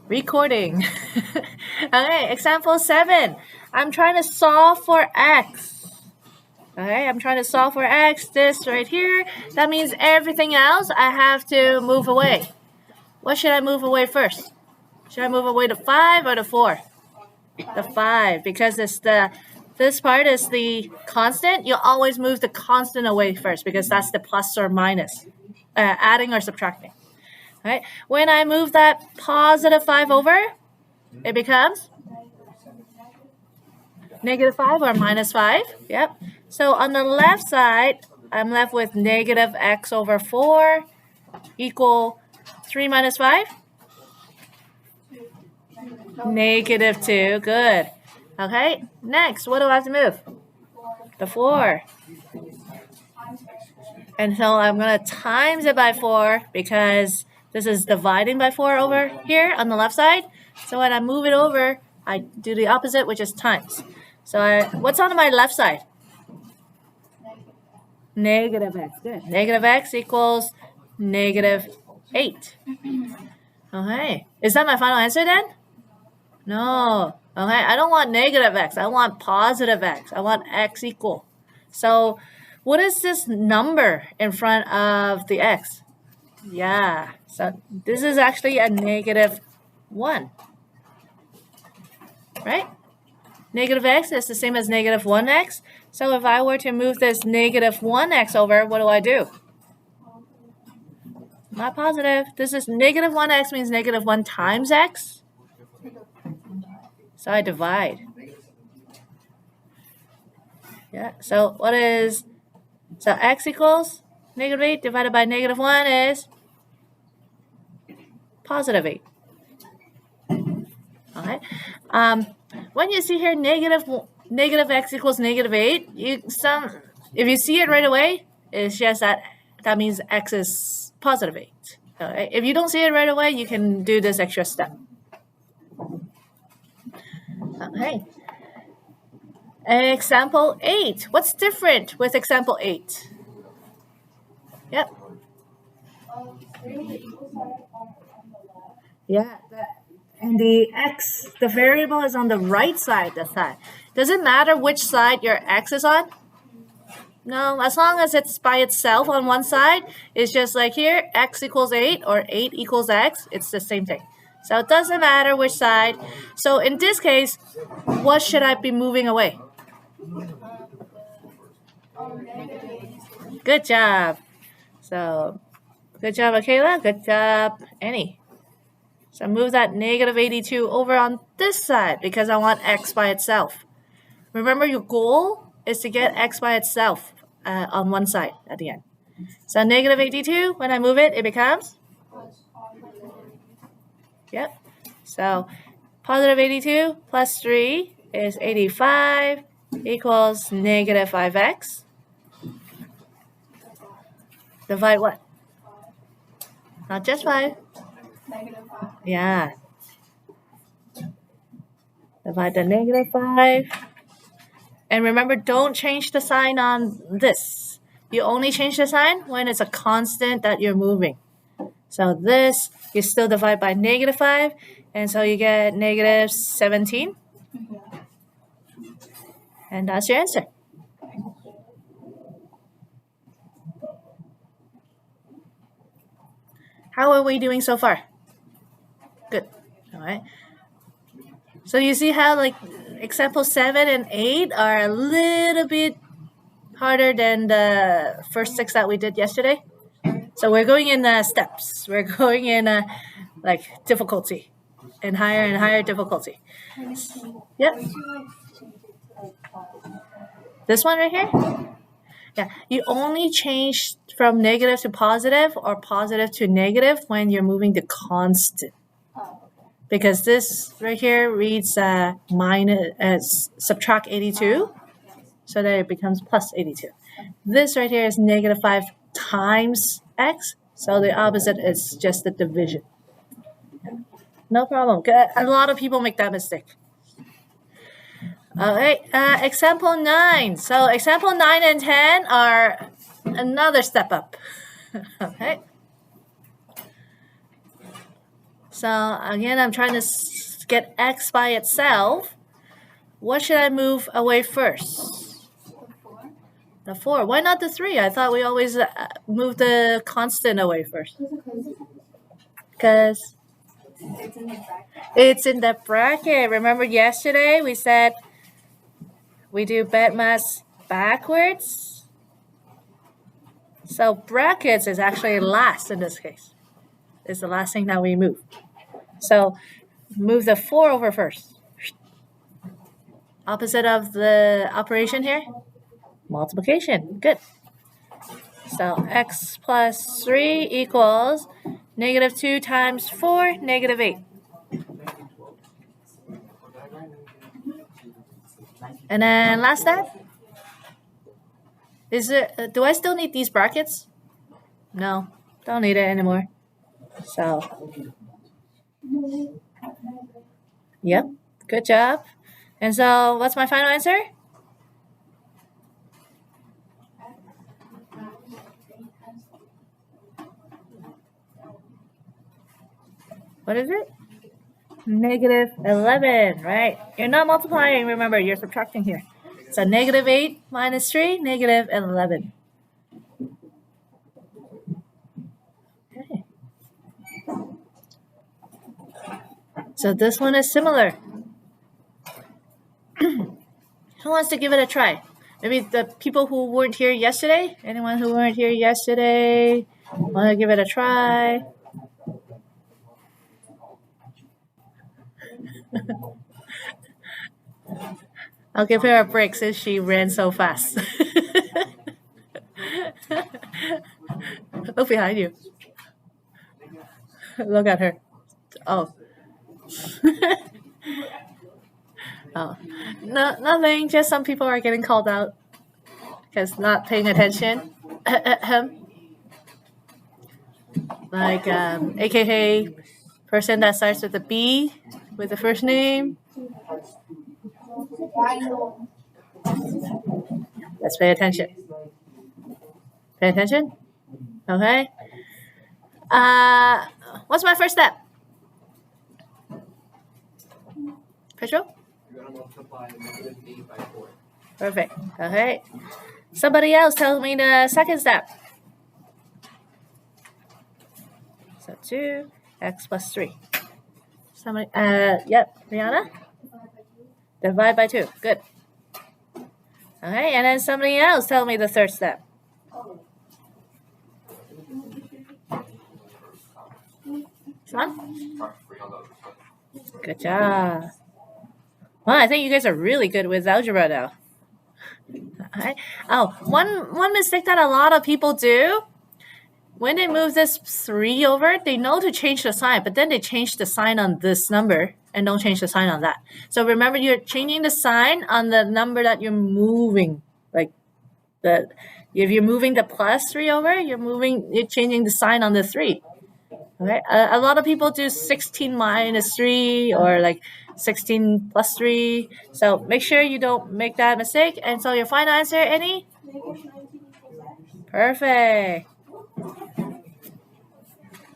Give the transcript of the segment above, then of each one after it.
Recording. Okay, example 7. I'm trying to solve for x. Okay, I'm trying to solve for x. This right here. That means everything else I have to move away. What should I move away first? Should I move away the 5 or the 4? The 5, because it's this part is the constant. You always move the constant away first because that's the plus or minus, adding or subtracting. Right? When I move that positive 5 over, it becomes negative 5 or minus 5. Yep. So on the left side, I'm left with negative x over 4 equal 3 minus 5? Negative 2. Good. Okay. Next, what do I have to move? The 4. And so I'm going to times it by 4 because this is dividing by 4 over here on the left side. So when I move it over, I do the opposite, which is times. So what's on my left side? Negative x. Good. Negative x equals negative 8. Okay. Is that my final answer then? No. Okay. I don't want negative x. I want positive x. I want x equal. So what is this number in front of the x? Yeah. So this is actually a negative 1. Right? Negative x is the same as negative 1x. So if I were to move this negative 1x over, what do I do? Not positive. This is negative 1x means negative 1 times x. So I divide. Yeah. So what is, so x equals negative 8 divided by negative 1 is positive 8. Okay. When you see here negative x equals negative 8, if you see it right away, it's just that means x is positive 8. Okay. If you don't see it right away, you can do this extra step. Okay. Example 8. What's different with example 8? Yep. Yeah. And the x, the variable is on the right side this time. Does it matter which side your x is on? No, as long as it's by itself on one side, it's just like here, x equals 8 or 8 equals x. It's the same thing. So it doesn't matter which side. So in this case, what should I be moving away? Good job. So good job, Akela. Good job, Annie. So move that negative 82 over on this side because I want x by itself. Remember, your goal is to get x by itself on one side at the end. So negative 82, when I move it, it becomes? Yep. So positive 82 plus 3 is 85 equals negative 5x. Divide what? Not just 5. Yeah. Divide the negative 5. And remember, don't change the sign on this. You only change the sign when it's a constant that you're moving. So this, you still divide by negative 5. And so you get negative 17. And that's your answer. How are we doing so far? Good. All right. So you see how like example 7 and 8 are a little bit harder than the first 6 that we did yesterday. So we're going in steps. We're going in like difficulty and higher difficulty. Yep. This one right here? Yeah. You only change from negative to positive or positive to negative when you're moving the constant. Because this right here reads subtract 82, so that it becomes plus 82. This right here is negative 5 times x, so the opposite is just the division. No problem. A lot of people make that mistake. Okay, example 9. So example 9 and 10 are another step up. Okay. So again, I'm trying to get x by itself. What should I move away first? The 4. Why not the 3? I thought we always move the constant away first. Because it's in the bracket. Remember yesterday we said we do BEDMAS backwards? So brackets is actually last in this case. It's the last thing that we move. So move the 4 over first. Opposite of the operation here? Multiplication. Good. So x plus 3 equals negative 2 times 4, negative 8. And then last step. Is it? Do I still need these brackets? No, don't need it anymore. So, yep, good job. And so, what's my final answer? What is it? Negative 11, right? You're not multiplying, remember, you're subtracting here. So negative 8 minus 3, negative 11. Okay. So this one is similar. Who wants to give it a try? Maybe the people who weren't here yesterday? Anyone who weren't here yesterday want to give it a try? I'll give her a break since she ran so fast. Look behind you. Look at her. Oh. Oh. No, nothing. Just some people are getting called out because not paying attention. Like AKA person that starts with a B with the first name. Let's pay attention. Pay attention? Okay. What's my first step? Pedro? You're going to multiply negative 8 by 4. Perfect. Okay. Somebody else tell me the second step. So 2, x plus 3. Somebody, yep, Rihanna? Divide by 2. Good. Okay, and then somebody else tell me the third step. Sean? Good job. Well, I think you guys are really good with algebra now. Okay. Oh, one mistake that a lot of people do, when they move this 3 over, they know to change the sign, but then they change the sign on this number and don't change the sign on that. So remember, you're changing the sign on the number that you're moving. Like if you're moving the plus 3 over, you're changing the sign on the 3. Okay. A lot of people do 16 minus 3 or like 16 plus 3. So make sure you don't make that mistake. And so your final answer, Annie? Perfect.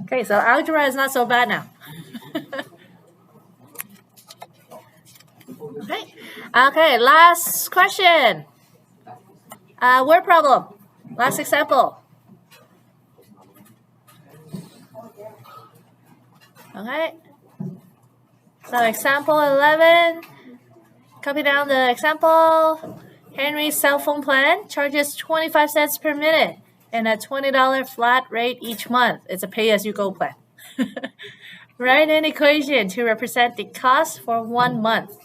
Okay, so algebra is not so bad now. Okay, last question. Word problem. Last example. Okay. So example 11. Copy down the example. Henry's cell phone plan charges 25 cents per minute and a $20 flat rate each month. It's a pay-as-you-go plan. Write an equation to represent the cost for 1 month.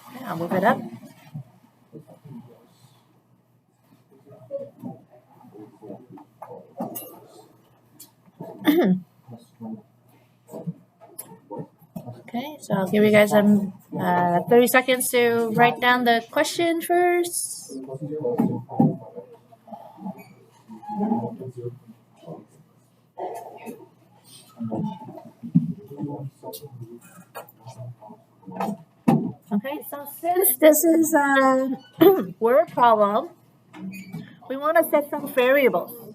Okay, I'll move it up. Okay, so I'll give you guys 30 seconds to write down the question first. Okay, so since this is a word problem, we want to set some variables.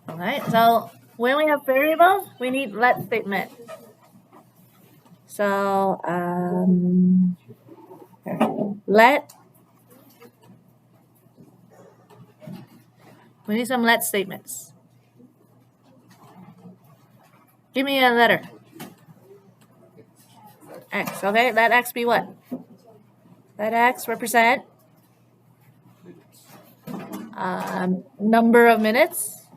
Okay, so when we have variables, we need let statement. So let, we need some let statements. Give me a letter. X, okay, let X be what? Let X represent number of minutes.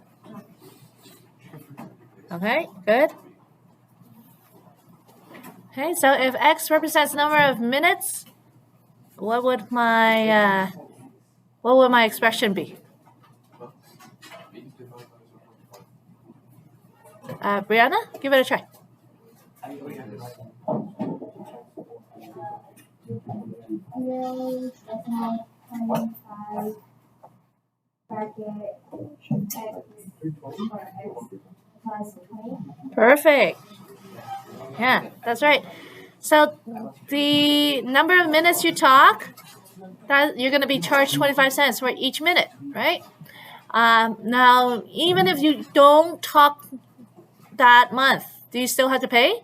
Okay, good. Okay, so if X represents number of minutes, what would my expression be? Brianna, give it a try. Perfect. Yeah, that's right. So the number of minutes you talk, that you're going to be charged 25 cents for each minute, right? Now, even if you don't talk that month, do you still have to pay?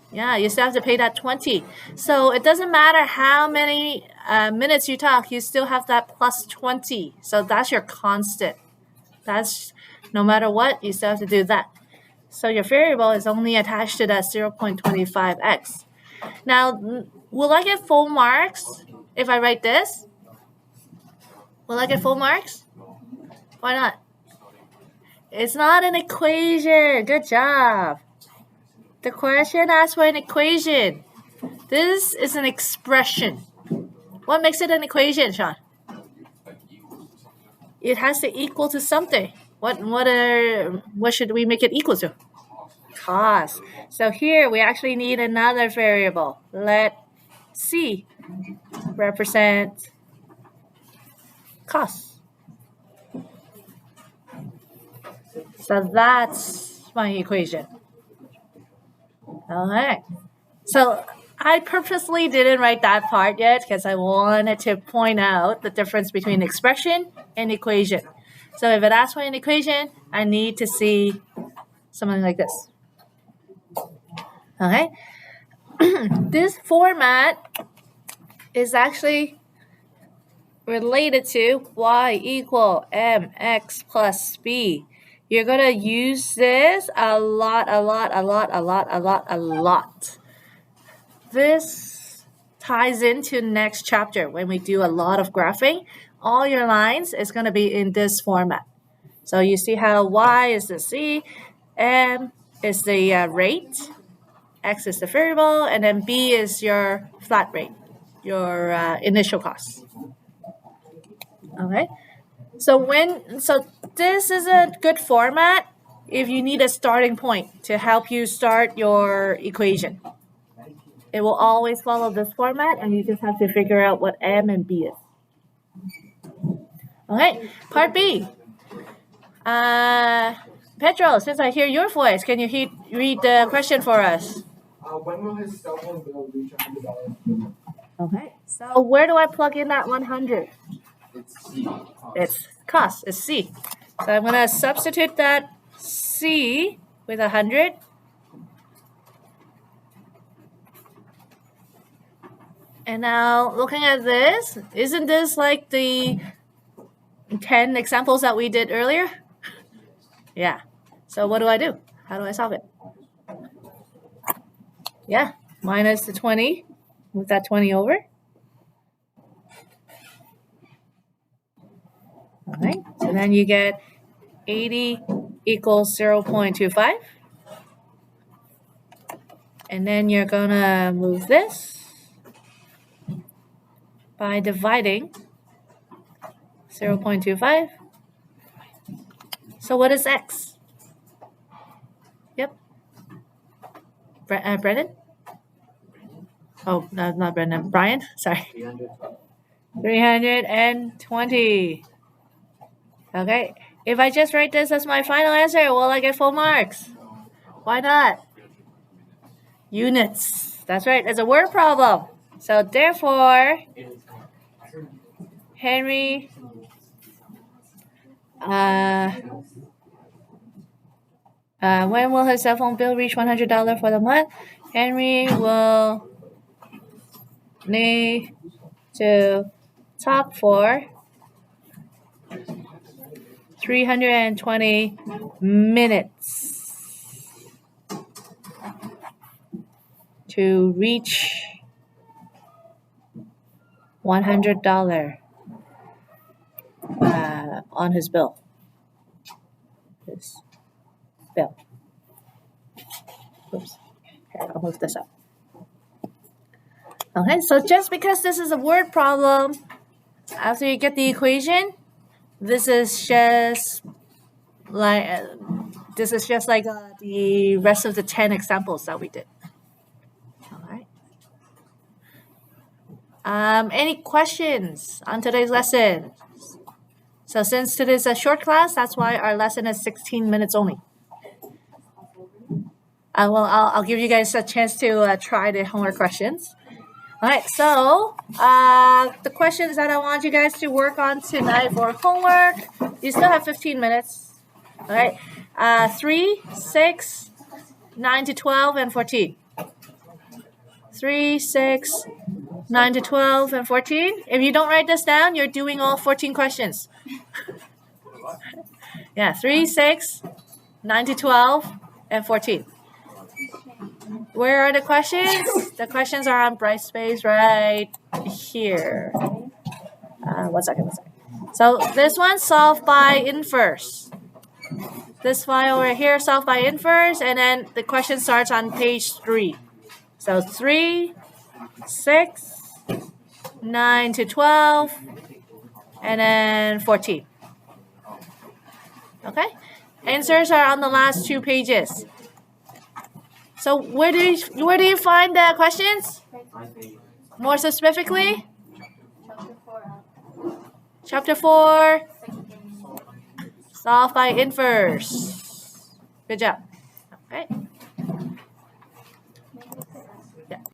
Yeah, you still have to pay that 20. So it doesn't matter how many minutes you talk, you still have that plus 20. So that's your constant. That's no matter what, you still have to do that. So your variable is only attached to that 0.25x. Now, will I get full marks if I write this? Will I get full marks? Why not? It's not an equation. Good job. The question asks for an equation. This is an expression. What makes it an equation, Sean? It has to equal to something. What should we make it equal to? Cost. So here we actually need another variable. Let C represent cost. So that's my equation. All right. So I purposely didn't write that part yet because I wanted to point out the difference between expression and equation. So if it asks for an equation, I need to see something like this. Okay. This format is actually related to y equal mx plus b. You're going to use this a lot. This ties into next chapter when we do a lot of graphing. All your lines is going to be in this format. So you see how y is the c, m is the rate, x is the variable, and then b is your flat rate, your initial cost. Okay. So this is a good format if you need a starting point to help you start your equation. It will always follow this format, and you just have to figure out what M and B is. Okay, part B. Pedro, since I hear your voice, can you read the question for us? When will his cell phone bill reach $100? Okay, so where do I plug in that 100? It's C. It's cost, it's C. So I'm going to substitute that C with 100. And now looking at this, isn't this like the 10 examples that we did earlier? Yeah. So what do I do? How do I solve it? Yeah, minus the 20. Move that 20 over. All right. So then you get 80 equals 0.25. And then you're going to move this by dividing 0.25. So what is x? Yep. Brendan? Oh, no, not Brendan. Brian? Sorry. 320. Okay. If I just write this as my final answer, will I get full marks? Why not? units. That's right. It's a word problem. So therefore, Henry when will his cell phone bill reach $100 for the month? Henry will need to talk for 320 minutes to reach $100 on his bill. His bill. Oops. Here, I'll move this up. Okay, so just because this is a word problem, after you get the equation, this is just like the rest of the 10 examples that we did. All right. Any questions on today's lesson? So since today's a short class, that's why our lesson is 16 minutes only. I'll give you guys a chance to try the homework questions. All right, so the questions that I want you guys to work on tonight for homework, you still have 15 minutes. All right, 3, 6, 9 to 12, and 14. 3, 6, 9 to 12, and 14. If you don't write this down, you're doing all 14 questions. Yeah, 3, 6, 9 to 12, and 14. Where are the questions? The questions are on Brightspace right here. One second. So this one, solve by inverse. This file right here, solve by inverse, and then the question starts on page 3. So 3, 6, 9 to 12, and then 14. Okay? Answers are on the last 2 pages. So where do you find the questions? More specifically? Chapter 4. Solve by inverse. Good job. Okay.